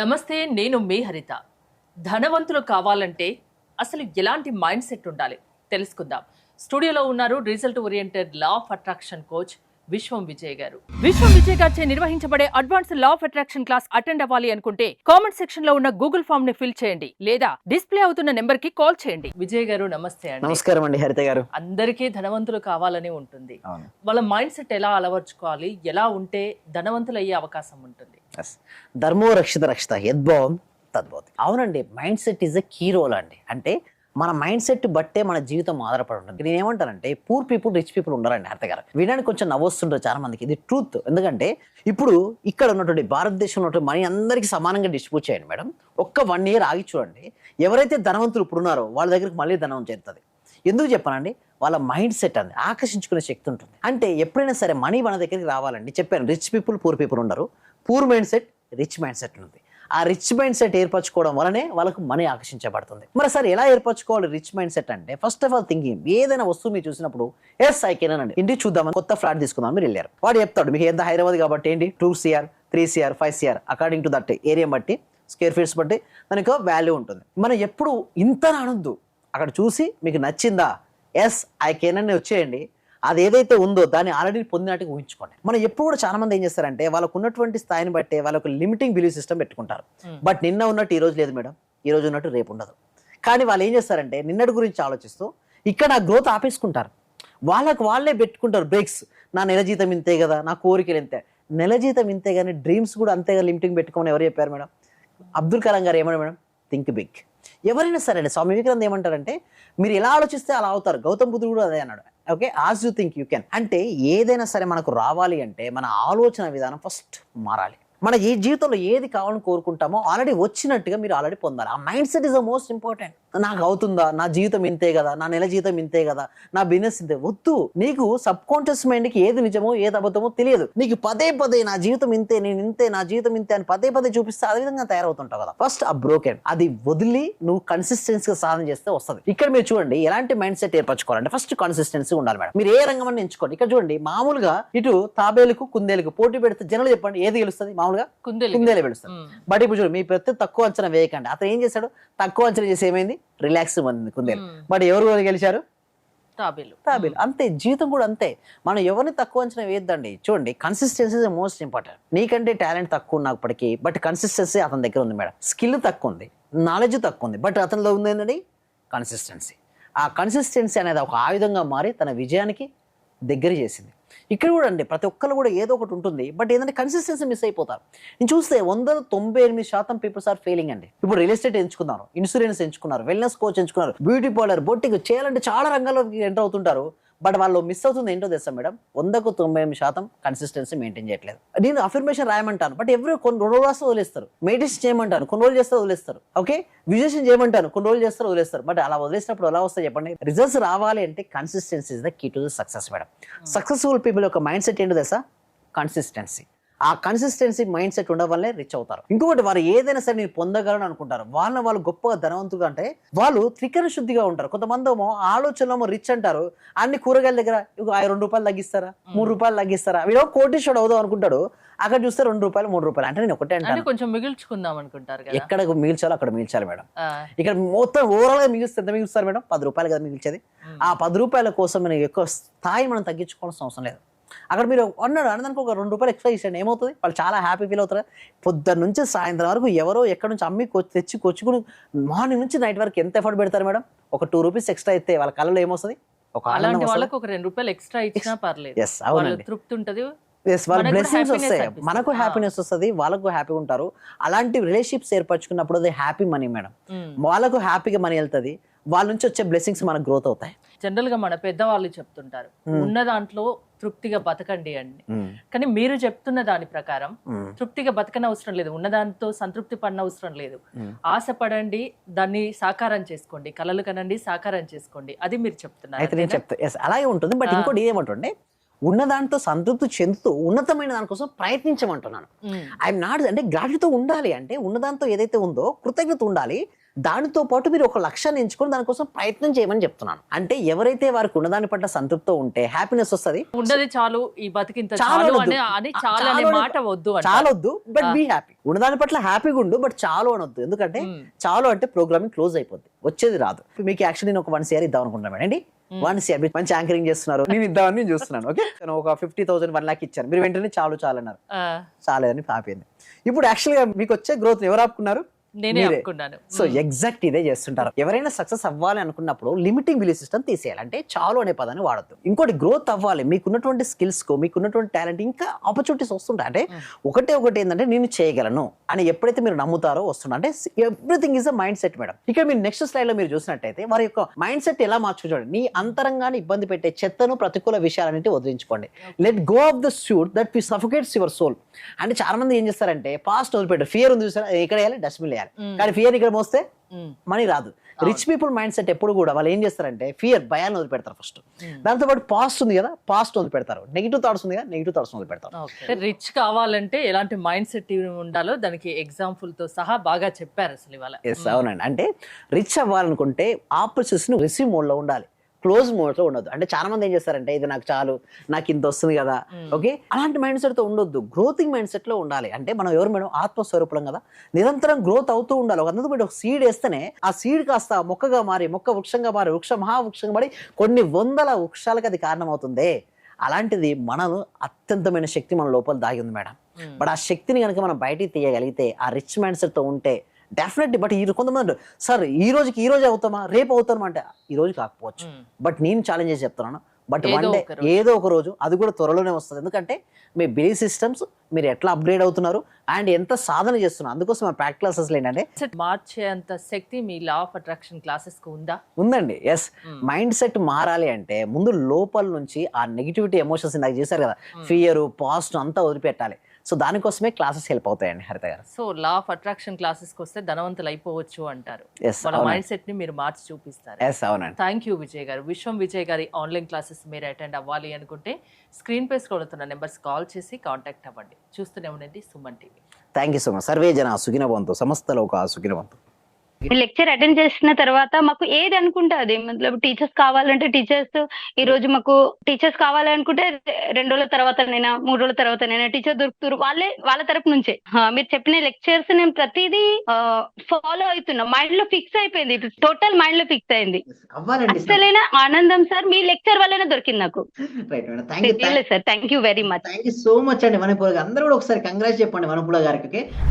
నమస్తే, నేను మీ హరిత. ధనవంతులు కావాలంటే అసలు ఎలాంటి మైండ్ సెట్ ఉండాలి తెలుసుకుందాం. స్టూడియోలో ఉన్నారు result oriented law of attraction coach విశ్వం విజయ్ గారు. విశ్వం విజయ్ గారిచే నిర్వహించబడే advance law of attraction class attend అవ్వాలి అనుకుంటే కామెంట్ సెక్షన్ లో ఉన్న గూగుల్ ఫామ్ ని ఫిల్ చేయండి లేదా డిస్ప్లే అవుతున్న నెంబర్ కి కాల్ చేయండి. విజయ్ గారు నమస్తే అండి. నమస్కారం అండి హరిత గారు. అందరికీ ధనవంతులు కావాలని ఉంటుంది. వాళ్ళ మైండ్ సెట్ ఎలా అలవర్చుకోవాలి, ఎలా ఉంటే ధనవంతులు అయ్యే అవకాశం ఉంటుంది? ధర్మో రక్షిత రక్షిత యద్భావం తద్భవతి. అవునండి, mindset is a key role అండి. అంటే మన మైండ్ సెట్ బట్టే మన జీవితం ఆధారపడి ఉంటుంది. నేను ఏమంటానంటే పూర్ పీపుల్ రిచ్ పీపుల్ ఉండాలండి హరిత గారు. వినడానికి కొంచెం నవ్వొస్తుంటారు చాలా మందికి, ఇది ట్రూత్. ఎందుకంటే ఇప్పుడు ఇక్కడ ఉన్నటువంటి భారతదేశంలో ఉన్నటువంటి మనీ అందరికీ సమానంగా డిస్ట్రిబ్యూట్ చేయండి మేడం. ఒక్క 1 year ఆగి చూడండి, ఎవరైతే ధనవంతులు ఇప్పుడు ఉన్నారో వాళ్ళ దగ్గరికి మళ్ళీ ధనం చేరుతుంది. ఎందుకు చెప్పానండి, వాళ్ళ మైండ్ సెట్ అండి ఆకర్షించుకునే శక్తి ఉంటుంది. అంటే ఎప్పుడైనా సరే మనీ మన దగ్గరికి రావాలండి, చెప్పాను రిచ్ పీపుల్ పూర్ పీపుల్ ఉండరు. Poor mind set rich mind set ఉంది. ఆ రిచ్ మైండ్ సెట్ ఏర్పరచుకోవడం వలనే వాళ్ళకు మనీ ఆకర్షించబడుతుంది. మరి సార్ ఎలా ఏర్పరచుకోవాలి రిచ్ మైండ్ సెట్ అంటే, ఫస్ట్ ఆఫ్ ఆల్ థింకింగ్. ఏదైనా వస్తువు మీరు చూసినప్పుడు ఎస్ ఐ కెన్ అండి. ఇంటికి చూద్దామని కొత్త ఫ్లాట్ తీసుకుందాం మీరు వెళ్ళారు, వాడు చెప్తాడు మీకు ఎంత హైదరాబాద్ కాబట్టి ఏంటి 2 CR 3 CR 5 CR according to that area బట్టి స్క్వేర్ ఫీట్స్ బట్టి దానికి వాల్యూ ఉంటుంది. మనం ఎప్పుడు ఇంత అనొద్దు, అక్కడ చూసి మీకు నచ్చిందా ఎస్ ఐ కెన్ అని వచ్చేయండి. అది ఏదైతే ఉందో దాన్ని ఆల్రెడీ పొందినట్టుగా ఊహించుకోండి. మనం ఎప్పుడు కూడా చాలా మంది ఏం చేస్తారంటే వాళ్ళకు ఉన్నటువంటి స్థాయిని బట్టే వాళ్ళకు లిమిటింగ్ బిలీఫ్ సిస్టమ్ పెట్టుకుంటారు. బట్ నిన్న ఉన్నట్టు ఈ రోజు లేదు మేడం, ఈ రోజు ఉన్నట్టు రేపు ఉండదు. కానీ వాళ్ళు ఏం చేస్తారంటే నిన్నటి గురించి ఆలోచిస్తూ ఇక్కడ నా గ్రోత్ ఆపేసుకుంటారు. వాళ్ళకు వాళ్ళే పెట్టుకుంటారు బ్రేక్స్. నా నెల జీతం ఇంతే కదా, నా కోరికలు ఇంతే. నెల జీతం ఇంతే కానీ డ్రీమ్స్ కూడా అంతేగా లిమిటింగ్ పెట్టుకోమని ఎవరు చెప్పారు మేడం? అబ్దుల్ కలాం గారు ఏమన్నా మేడం, థింక్ బిగ్. ఎవరైనా సరే అండి, స్వామి వివేకానంద ఏమంటారంటే మీరు ఎలా ఆలోచిస్తే అలా అవుతారు. గౌతమ్ బుద్ధుడు కూడా అదే అన్నాడు. Okay, as you think you can. అంటే ఏదైనా సరే మనకు రావాలి అంటే మన ఆలోచన విధానం ఫస్ట్ మారాలి. మన ఈ జీవితంలో ఏది కావాలని కోరుకుంటామో ఆల్రెడీ వచ్చినట్టుగా మీరు ఆల్రెడీ పొందాలి. ఆ mind set is the most important. నాకు అవుతుందా, నా జీవితం ఇంతే కదా, నా నెల జీతం ఇంతే కదా, నా బిజినెస్ ఇంతే. వద్దు, నీకు సబ్ కాన్షియస్ మైండ్కి ఏది నిజమో ఏది అబద్ధమో తెలియదు. నీకు పదే పదే నా జీవితం ఇంతే, నేను ఇంతే, నా జీవితం ఇంతే అని పదే పదే చూపిస్తే అదే విధంగా తయారవుతుంటావు కదా. ఫస్ట్ ఆ బ్రోకెన్ అది వదిలి నువ్వు కన్సిస్టెన్సీగా సాధన చేస్తే వస్తుంది. ఇక్కడ మీరు చూడండి ఎలాంటి మైండ్ సెట్ ఏర్పరచుకోవాలంటే ఫస్ట్ కన్సిస్టెన్సీ ఉండాలి మేడం. మీరు ఏ రంగం అని ఎంచుకోండి. ఇక్కడ చూడండి మామూలుగా ఇటు తాబేలుకు కుందేలుకు పోటీ పెడితే జనాలు చెప్పండి ఏది గెలుస్తుంది? మామూలుగా కుందేలే గెలుస్తుంది. బట్ ఇప్పుడు చూడండి మీ ప్రతి తక్కువ అంచనా వేయకండి. అతను ఏం చేశాడు, తక్కువ అంచనా చేసి ఏమైంది, రిలాక్స్ మంది కుందేలు. బట్ ఎవరు గెలిచారు? తాబేలు. అంతే, జీవితం కూడా అంతే. మనం ఎవరిని తక్కువ అంచనా వేయద్దండి. చూడండి కన్సిస్టెన్సీ ఇస్ మోస్ట్ ఇంపార్టెంట్. నీకంటే టాలెంట్ తక్కువ ఉన్నప్పటికీ బట్ కన్సిస్టెన్సీ అతని దగ్గర ఉంది మేడం. స్కిల్ తక్కువ ఉంది, నాలెడ్జ్ తక్కువ ఉంది, బట్ అతనిలో ఉంది ఏంటండి కన్సిస్టెన్సీ. ఆ కన్సిస్టెన్సీ అనేది ఒక ఆయుధంగా మారి తన విజయానికి దగ్గర చేసింది. ఇక్కడ కూడా అండి ప్రతి ఒక్కరు కూడా ఏదో ఒకటి ఉంటుంది, బట్ ఏంటంటే కన్సిస్టెన్సీ మిస్ అయిపోతారు. నేను చూస్తే 98% పీపుల్స్ ఆర్ ఫెయిలింగ్ అండి. ఇప్పుడు రియల్ ఎస్టేట్ ఎంచుకున్నారు, ఇన్సూరెన్స్ ఎంచుకున్నారు, వెల్నెస్ కోచ్ ఎంచుకున్నారు, బ్యూటీ పార్లర్, బొట్టికి చేయాలంటే చాలా రంగాల్లో ఎంటర్ అవుతుంటారు. బట్ వాళ్ళు మిస్ అవుతుంది ఏంటో తెలుసా మేడం, 100% కన్సిస్టెన్సీ మెయింటైన్ చేయట్లేదు. నేను అఫర్మేషన్ రాయమంటాను, బట్ ఎవరు కొన్ని రోజులు రాస్తే వదిలేస్తారు. మెడిటేషన్ చేయమంటాను, కొన్ని రోజులు చేస్తే వదిలేస్తారు. ఓకే, విజువలైజేషన్ చేయమంటాను, కొన్ని రోజులు చేస్తారు వదిలేస్తారు. బట్ అలా వదిలేసినప్పుడు ఎలా వస్తాయి చెప్పండి? రిజల్ట్స్ రావాలి అంటే consistency is the key to the success madam. Successful people యొక్క మైండ్ సెట్ ఏంటో తెలుసా? కన్సిస్టెన్సీ. ఆ కన్సిస్టెన్సీ మైండ్ సెట్ ఉండడం వల్లే రిచ్ అవుతారు. ఇంకొకటి, వారు ఏదైనా సరే నేను పొందగలను అనుకుంటారు. వాళ్ళు గొప్పగా ధనవంతుగా అంటే వాళ్ళు త్రికరణ శుద్ధిగా ఉంటారు. కొంతమంది ఏమో ఆలోచనలో రిచ్ అంటారు, అన్ని కూరగాయల దగ్గర 2 రూపాయలు తగ్గిస్తారా, 3 రూపాయలు తగ్గిస్తారా, వీడో కోటీశ్వరుడు అవుదాం అనుకుంటాడు. అక్కడ చూస్తే 2 రూపాయలు 3 రూపాయలు. అంటే నేను ఒకటే అంటే కొంచెం మిగిల్చుకుందాం అనుకుంటారు. ఎక్కడ మిగిల్చాలో అక్కడ మిగిల్చాలి మేడం. ఇక్కడ మొత్తం ఓవరాల్ గా మిగిలిస్తే ఎంత మిగిలిస్తారు మేడం? 10 రూపాయలు కదా మిగిల్చేది. ఆ 10 రూపాయల కోసం మనం ఎక్కువ స్థాయి మనం తగ్గించుకోవాల్సిన అవసరం లేదు. అక్కడ మీరు అన్నాడు అన్నదానికి ఒక 2 రూపాయలు ఎక్స్ట్రా ఇచ్చాడు, ఏమవుతుంది? వాళ్ళు చాలా హ్యాపీ ఫీల్ అవుతారు. పొద్దున్న నుంచి సాయంత్రం వరకు ఎవరో ఎక్కడి నుంచి అమ్మి తెచ్చి కొచ్చుకుని మార్నింగ్ నుంచి నైట్ వరకు ఎంత ఎఫర్ట్ పెడతారు మేడం? ఒక 2 రూపీస్ ఎక్స్ట్రా అయితే వాళ్ళ కళ్ళలో ఏమొస్తుంది? ఒక అలాంటి వాళ్ళకి ఒక 2 రూపాయలు ఎక్స్ట్రా ఇచ్చినా పర్లేదు. ఎస్, అవునండి, తృప్తి ఉంటుంది. వాళ్ళ బ్లెస్సింగ్స్ వస్తాయి, మనకు హ్యాపీనెస్ వస్తుంది, వాళ్ళకు హ్యాపీగా ఉంటారు. అలాంటి రిలేషన్షిప్స్ ఏర్పరచుకున్నప్పుడు అది హ్యాపీ మనీ మేడం. వాళ్ళకు హ్యాపీగా మనీ వెళ్తుంది, వాళ్ళ నుంచి వచ్చే బ్లెస్సింగ్స్ మనకు గ్రోత్ అవుతాయి. జనరల్ గా మన పెద్దవాళ్ళు చెప్తుంటారు ఉన్న దాంట్లో తృప్తిగా బతకండి అని. కానీ మీరు చెప్తున్న దాని ప్రకారం తృప్తిగా బతకని అవసరం లేదు, ఉన్నదాంతో సంతృప్తి పడిన అవసరం లేదు. ఆశపడండి, దాన్ని సాకారం చేసుకోండి, కలలు కనండి, సాకారం చేసుకోండి, అది మీరు చెప్తున్నారు. అయితే నేను చెప్తా అలాగే ఉంటుంది. బట్ ఇంకోటి ఏమంటుండే, ఉన్న దాంతో సంతృప్తి చెందుతూ ఉన్నతమైన దానికోసం ప్రయత్నించమంటున్నాను. ఐఎమ్ నాట్ అంటే గ్రాట్యుతో ఉండాలి. అంటే ఉన్నదాంతో ఏదైతే ఉందో కృతజ్ఞత ఉండాలి, దానితో పాటు మీరు ఒక లక్ష్యాన్ని ఎంచుకొని దానికోసం ప్రయత్నం చేయమని చెప్తున్నాను. అంటే ఎవరైతే వారికి ఉన్నదాని పట్ల సంతృప్తితో ఉంటే హ్యాపీనెస్ వస్తుంది. ఉండదు చాలు, ఈ బతికింత చాలు చాలు అనొద్దు. అని చాలా అనే చాలు మాట వద్దు అంటారు. చాలొద్దు, బట్ బీ హ్యాపీ. ఉన్నదాని పట్ల హ్యాపీగా ఉండు, బట్ చాలు అనొద్దు. ఎందుకంటే చాలు అంటే ప్రోగ్రామింగ్ క్లోజ్ అయిపోద్ది, వచ్చేది రాదు. మీకు యాక్చువల్లీ నేను ఒక 1 CR ఇద్దాం అనుకుంటున్నాను మేడం అండి. 1 CR మంచి యాంకరింగ్ చేస్తున్నారు, నేను ఇద్దామని నేను చూస్తున్నాను. ఓకే, నేను ఒక 50,000 1 lakh ఇచ్చాను, మీరు వెంటనే చాలు చాలు అన్నారు. చాలేదని హ్యాపీ అయింది. ఇప్పుడు యాక్చువల్గా మీకు వచ్చే గ్రోత్ ఎవరు ఆపుకున్నారు? నేనే అనుకున్నాను. సో ఎగ్జాక్ట్ ఇదే చేస్తుంటారు. ఎవరైనా సక్సెస్ అవ్వాలి అనుకున్నప్పుడు లిమిటింగ్ బిలీఫ్ సిస్టమ్ తీసేయాలి. అంటే చాలు అనే పదాన్ని వాడద్దు. ఇంకోటి, గ్రోత్ అవ్వాలి, మీకున్నటువంటి స్కిల్స్ కు మీకున్నటువంటి టాలెంట్ ఇంకా ఆపర్చునిటీస్ వస్తుంటాయి. అంటే ఒకటి ఏంటంటే నేను చేయగలను అని ఎప్పుడైతే మీరు నమ్ముతారో వస్తుండ. అంటే everything is a mind set madam. ఇక్కడ మీరు నెక్స్ట్ స్లైడ్ లో మీరు చూసినట్టయితే వారి యొక్క మైండ్ సెట్ ఎలా మార్చుకోండి. నీ అంతరంగాన్ని ఇబ్బంది పెట్టే చెత్తను, ప్రతికూల విషయాలన్నిటి వదిలించుకోండి. Let go of the shoot that we suffocates your soul. అంటే చాలా మంది ఏం చేస్తారంటే పాస్ట్ వదిలిపెట్టారు. ఫియర్ ఉంది చూసారా, ఇక్కడ వేయాలి, డస్ట్బిన్ వేయాలి. కానీ ఫియర్ ఇక్కడ మోస్తే మనీ రాదు. రిచ్ పీపుల్ మైండ్ సెట్ ఎప్పుడు కూడా వాళ్ళు ఏం చేస్తారంటే ఫియర్, భయాన్ని వదిలిపెడతారు ఫస్ట్. దాంతో పాటు పాస్ట్ ఉంది కదా, పాస్ట్ వదిలిపెడతారు. నెగిటివ్ థాట్స్ ఉంది కదా, నెగిటివ్ థాట్స్ వదిలిపెడతారు. రిచ్ కావాలంటే ఎలాంటి మైండ్ సెట్ ఉండాలో దానికి ఎగ్జాంపుల్ తో సహా బాగా చెప్పారు అసలు ఇవాళ. ఎస్, అవునండి. అంటే రిచ్ అవ్వాలనుకుంటే ఆపర్చునిటీస్ ను రిసీవ్ మోడ్ లో ఉండాలి, క్లోజ్ మోడ్ లో ఉండొద్దు. అంటే చాలా మంది ఏం చేస్తారంటే ఇది నాకు చాలు, నాకు ఇంత వస్తుంది కదా, ఓకే, అలాంటి మైండ్ సెట్ తో ఉండొద్దు. గ్రోతింగ్ మైండ్ సెట్ లో ఉండాలి. అంటే మనం ఎవరు మేడం, ఆత్మస్వరూపులం కదా, నిరంతరం గ్రోత్ అవుతూ ఉండాలి. ఒక సీడ్ వేస్తేనే ఆ సీడ్ కాస్త మొక్కగా మారి, మొక్క వృక్షంగా మారి, వృక్ష మహావృక్షంగా మారి కొన్ని వందల వృక్షాలకు అది కారణమవుతుంది. అలాంటిది మనను అత్యంతమైన శక్తి మన లోపల దాగి ఉంది మేడం. బట్ ఆ శక్తిని కనుక మనం బయటికి తీయగలిగితే, ఆ రిచ్ మైండ్ సెట్ తో ఉంటే డెఫినెట్లీ. బట్ ఈ కొంతమంది సార్ ఈ రోజే అవుతామా, రేపు అవుతామా అంటే ఈ రోజు కాకపోవచ్చు. బట్ నేను ఛాలెంజ్ చేసి చెప్తున్నాను, బట్ వన్ డే ఏదో ఒక రోజు అది కూడా త్వరలోనే వస్తుంది. ఎందుకంటే మీ బిలీఫ్ సిస్టమ్స్ మీరు ఎట్లా అప్గ్రేడ్ అవుతున్నారు అండ్ ఎంత సాధన చేస్తున్నారు. అందుకోసం మా ప్రాక్టికల్ క్లాసెస్ ఏంటంటే మార్చేంత శక్తి మీ లా ఆఫ్ అట్రాక్షన్ క్లాసెస్ కు ఉందా? ఉందండి. ఎస్, మైండ్ సెట్ మారాలి అంటే ముందు లోపల నుంచి ఆ నెగిటివిటీ ఎమోషన్స్ ఇందాక చేశారు కదా, ఫియర్, పాస్ట్ అంతా వదిలిపెట్టాలి. సో దానికోసమే క్లాసెస్ హెల్ప్ అవుతాయండి హరిత గారు. So law of attraction classes కి వస్తే ధనవంతులు అయిపోవచ్చు అంటారు. Yes, మన మైండ్ సెట్ ని మీరు మార్చి చూపిస్తారు. ఎస్, అవునండి. థ్యాంక్ యూ విజయ్ గారు. విశ్వం విజయ్ గారి ఆన్లైన్ క్లాసెస్ మీరు అటెండ్ అవ్వాలి అనుకుంటే స్క్రీన్ పై స్క్రోల్ అవుతున్న నెంబర్స్ కాల్ చేసి కాంటాక్ట్ అవ్వండి. చూస్తూనే ఉండండి Suman TV. Thank you so much. Survey జన సుఖినవంతు, సమస్త లోక సుఖినవంతు. లెక్చర్ అటెండ్ చేసిన తర్వాత మాకు ఏది అనుకుంటే అది, మతలబ్ టీచర్స్ కావాలంటే టీచర్స్, ఈ రోజు మాకు టీచర్స్ కావాలనుకుంటే 2 రోజుల తర్వాతనైనా 3 రోజుల తర్వాతనైనా టీచర్ దొరుకుతారు. వాళ్ళ తరపు నుంచే మీరు చెప్పిన లెక్చర్స్ నేను ప్రతిదీ ఫాలో అవుతున్నా. మైండ్ లో ఫిక్స్ అయిపోయింది, టోటల్ మైండ్ లో ఫిక్స్ అయింది. అసలైన ఆనందం సార్ మీ లెక్చర్ వల్లనే దొరికింది నాకు. Sir thank you very much. Thank you so much అండి. మనపూల అందరూ కూడా ఒకసారి కంగ్రాట్స్ చెప్పండి మనపూల గారికి.